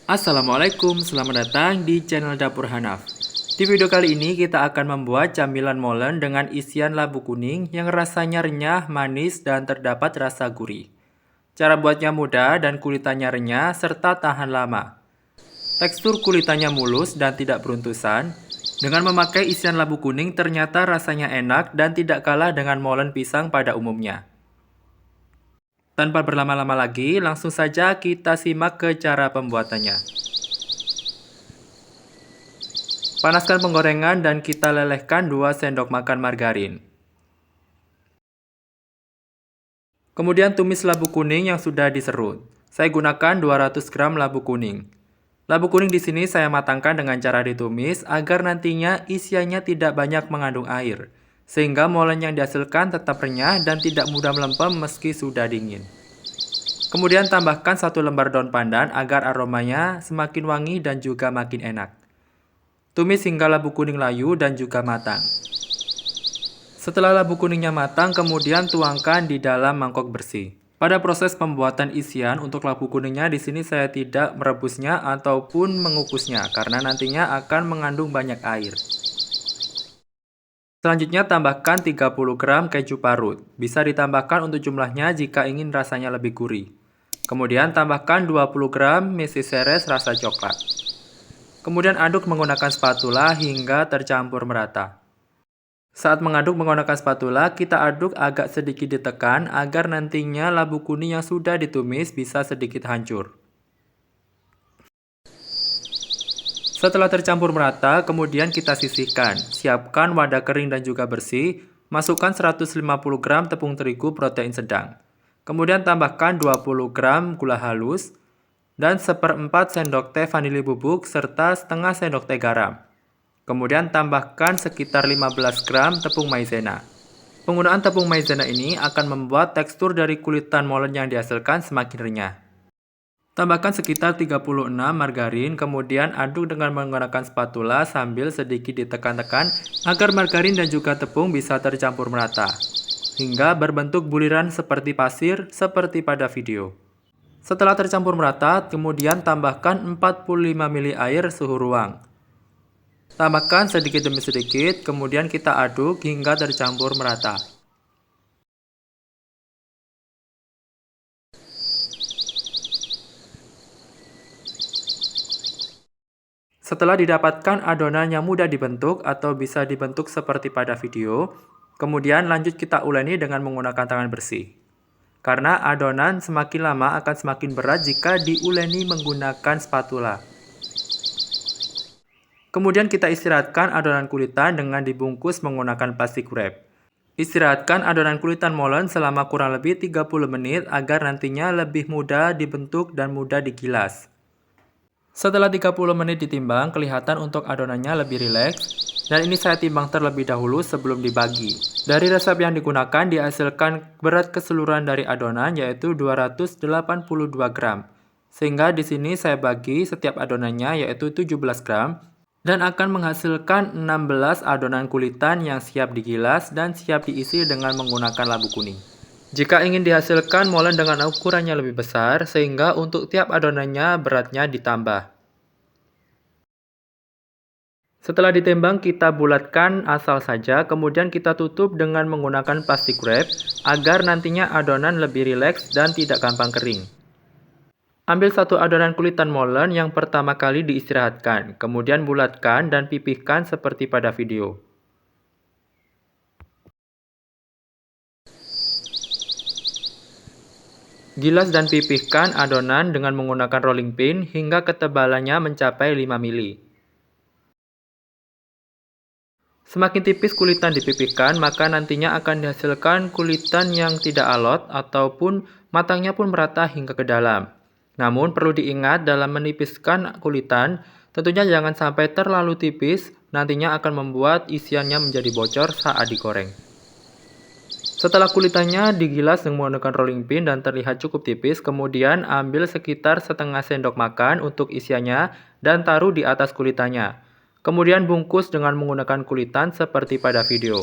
Assalamualaikum, selamat datang di channel Dapur Hanaf. Di video kali ini kita akan membuat camilan molen dengan isian labu kuning yang rasanya renyah, manis, dan terdapat rasa gurih. Cara buatnya mudah dan kulitannya renyah serta tahan lama. Tekstur kulitannya mulus dan tidak beruntusan. Dengan memakai isian labu kuning ternyata rasanya enak dan tidak kalah dengan molen pisang pada umumnya. Tanpa berlama-lama lagi, langsung saja kita simak ke cara pembuatannya. Panaskan penggorengan dan kita lelehkan 2 sendok makan margarin. Kemudian tumis labu kuning yang sudah diserut. Saya gunakan 200 gram labu kuning. Labu kuning di sini saya matangkan dengan cara ditumis agar nantinya isiannya tidak banyak mengandung air, sehingga molen yang dihasilkan tetap renyah dan tidak mudah melempem meski sudah dingin. Kemudian tambahkan 1 lembar daun pandan agar aromanya semakin wangi dan juga makin enak. Tumis hingga labu kuning layu dan juga matang. Setelah labu kuningnya matang, kemudian tuangkan di dalam mangkok bersih. Pada proses pembuatan isian untuk labu kuningnya di sini saya tidak merebusnya ataupun mengukusnya karena nantinya akan mengandung banyak air. Selanjutnya tambahkan 30 gram keju parut. Bisa ditambahkan untuk jumlahnya jika ingin rasanya lebih gurih. Kemudian tambahkan 20 gram mesis seres rasa coklat. Kemudian aduk menggunakan spatula hingga tercampur merata. Saat mengaduk menggunakan spatula, kita aduk agak sedikit ditekan agar nantinya labu kuning yang sudah ditumis bisa sedikit hancur. Setelah tercampur merata, kemudian kita sisihkan. Siapkan wadah kering dan juga bersih. Masukkan 150 gram tepung terigu protein sedang. Kemudian tambahkan 20 gram gula halus dan 1/4 sendok teh vanili bubuk serta setengah sendok teh garam. Kemudian tambahkan sekitar 15 gram tepung maizena. Penggunaan tepung maizena ini akan membuat tekstur dari kulitan molen yang dihasilkan semakin renyah. Tambahkan sekitar 36 margarin, kemudian aduk dengan menggunakan spatula sambil sedikit ditekan-tekan agar margarin dan juga tepung bisa tercampur merata, hingga berbentuk buliran seperti pasir seperti pada video. Setelah tercampur merata, kemudian tambahkan 45 ml air suhu ruang. Tambahkan sedikit demi sedikit, kemudian kita aduk hingga tercampur merata. Setelah didapatkan adonan yang mudah dibentuk atau bisa dibentuk seperti pada video, kemudian lanjut kita uleni dengan menggunakan tangan bersih. Karena adonan semakin lama akan semakin berat jika diuleni menggunakan spatula. Kemudian kita istirahatkan adonan kulitan dengan dibungkus menggunakan plastik wrap. Istirahatkan adonan kulitan molen selama kurang lebih 30 menit agar nantinya lebih mudah dibentuk dan mudah digilas. Setelah 30 menit ditimbang, kelihatan untuk adonannya lebih rileks. Dan ini saya timbang terlebih dahulu sebelum dibagi. Dari resep yang digunakan dihasilkan berat keseluruhan dari adonan yaitu 282 gram. Sehingga di sini saya bagi setiap adonannya yaitu 17 gram. Dan akan menghasilkan 16 adonan kulitan yang siap digilas dan siap diisi dengan menggunakan labu kuning. Jika ingin dihasilkan molen dengan ukurannya lebih besar, sehingga untuk tiap adonannya beratnya ditambah. Setelah ditimbang, kita bulatkan asal saja, kemudian kita tutup dengan menggunakan plastik wrap, agar nantinya adonan lebih rileks dan tidak gampang kering. Ambil satu adonan kulitan molen yang pertama kali diistirahatkan, kemudian bulatkan dan pipihkan seperti pada video. Gilas dan pipihkan adonan dengan menggunakan rolling pin hingga ketebalannya mencapai 5 mili. Semakin tipis kulitan dipipihkan, maka nantinya akan dihasilkan kulitan yang tidak alot ataupun matangnya pun merata hingga ke dalam. Namun perlu diingat dalam menipiskan kulitan, tentunya jangan sampai terlalu tipis, nantinya akan membuat isiannya menjadi bocor saat digoreng. Setelah kulitannya digilas dengan menggunakan rolling pin dan terlihat cukup tipis, kemudian ambil sekitar setengah sendok makan untuk isiannya dan taruh di atas kulitannya. Kemudian bungkus dengan menggunakan kulitan seperti pada video.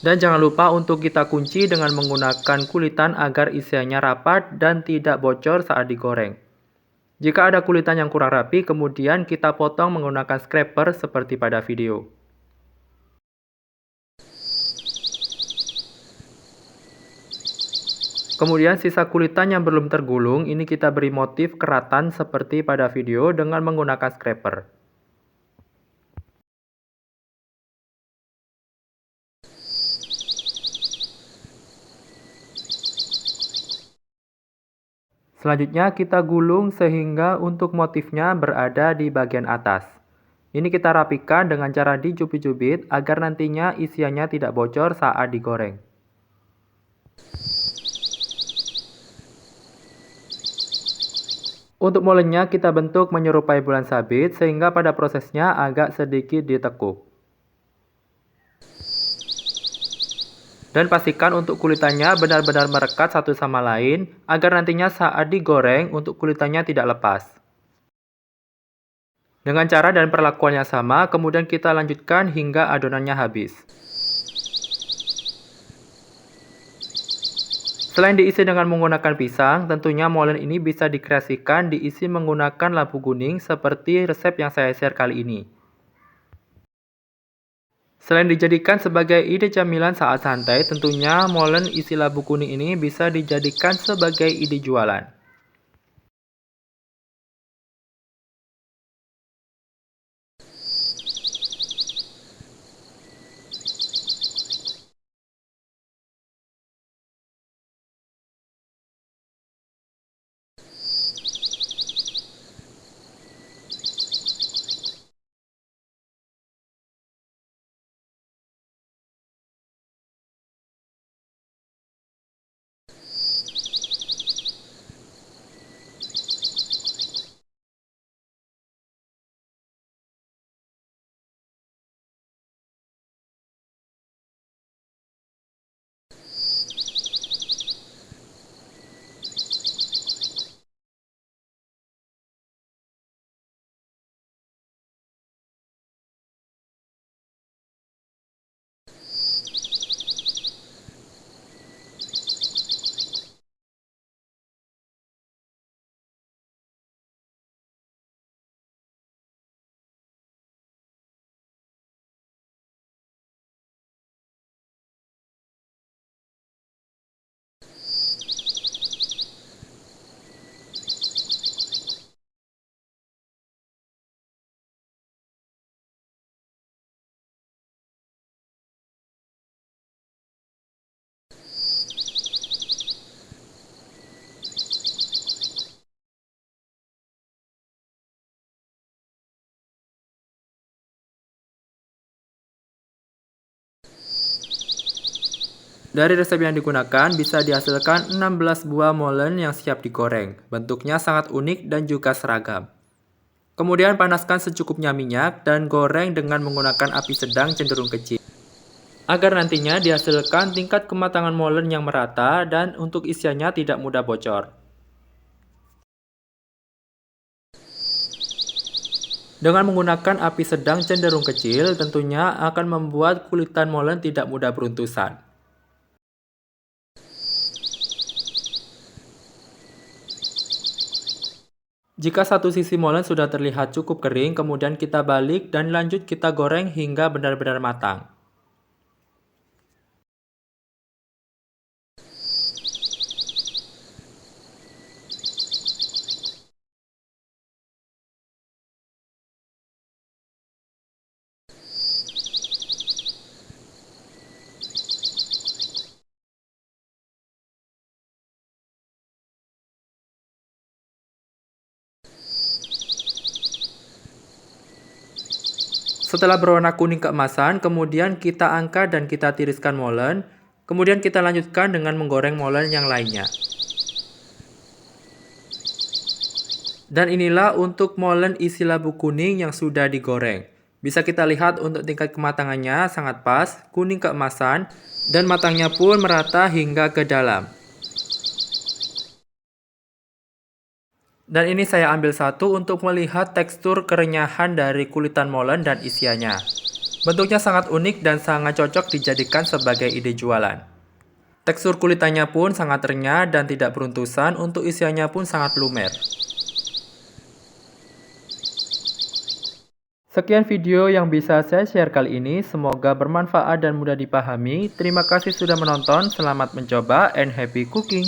Dan jangan lupa untuk kita kunci dengan menggunakan kulitan agar isiannya rapat dan tidak bocor saat digoreng. Jika ada kulitan yang kurang rapi, kemudian kita potong menggunakan scraper seperti pada video. Kemudian sisa kulitan yang belum tergulung, ini kita beri motif keratan seperti pada video dengan menggunakan scraper. Selanjutnya kita gulung sehingga untuk motifnya berada di bagian atas. Ini kita rapikan dengan cara dijubit-jubit agar nantinya isiannya tidak bocor saat digoreng. Untuk molennya kita bentuk menyerupai bulan sabit sehingga pada prosesnya agak sedikit ditekuk. Dan pastikan untuk kulitannya benar-benar merekat satu sama lain agar nantinya saat digoreng untuk kulitannya tidak lepas. Dengan cara dan perlakuan yang sama, kemudian kita lanjutkan hingga adonannya habis. Selain diisi dengan menggunakan pisang, tentunya molen ini bisa dikreasikan diisi menggunakan lampu kuning seperti resep yang saya share kali ini. Selain dijadikan sebagai ide camilan saat santai, tentunya molen isi labu kuning ini bisa dijadikan sebagai ide jualan. Dari resep yang digunakan, bisa dihasilkan 16 buah molen yang siap digoreng. Bentuknya sangat unik dan juga seragam. Kemudian panaskan secukupnya minyak dan goreng dengan menggunakan api sedang cenderung kecil. Agar nantinya dihasilkan tingkat kematangan molen yang merata dan untuk isiannya tidak mudah bocor. Dengan menggunakan api sedang cenderung kecil, tentunya akan membuat kulitan molen tidak mudah beruntusan. Jika satu sisi molen sudah terlihat cukup kering, kemudian kita balik dan lanjut kita goreng hingga benar-benar matang. Setelah berwarna kuning keemasan, kemudian kita angkat dan kita tiriskan molen. Kemudian kita lanjutkan dengan menggoreng molen yang lainnya. Dan inilah untuk molen isi labu kuning yang sudah digoreng. Bisa kita lihat untuk tingkat kematangannya sangat pas, kuning keemasan, dan matangnya pun merata hingga ke dalam. Dan ini saya ambil satu untuk melihat tekstur kerenyahan dari kulitan molen dan isiannya. Bentuknya sangat unik dan sangat cocok dijadikan sebagai ide jualan. Tekstur kulitannya pun sangat renyah dan tidak beruntusan, untuk isiannya pun sangat lumer. Sekian video yang bisa saya share kali ini, semoga bermanfaat dan mudah dipahami. Terima kasih sudah menonton, selamat mencoba and happy cooking!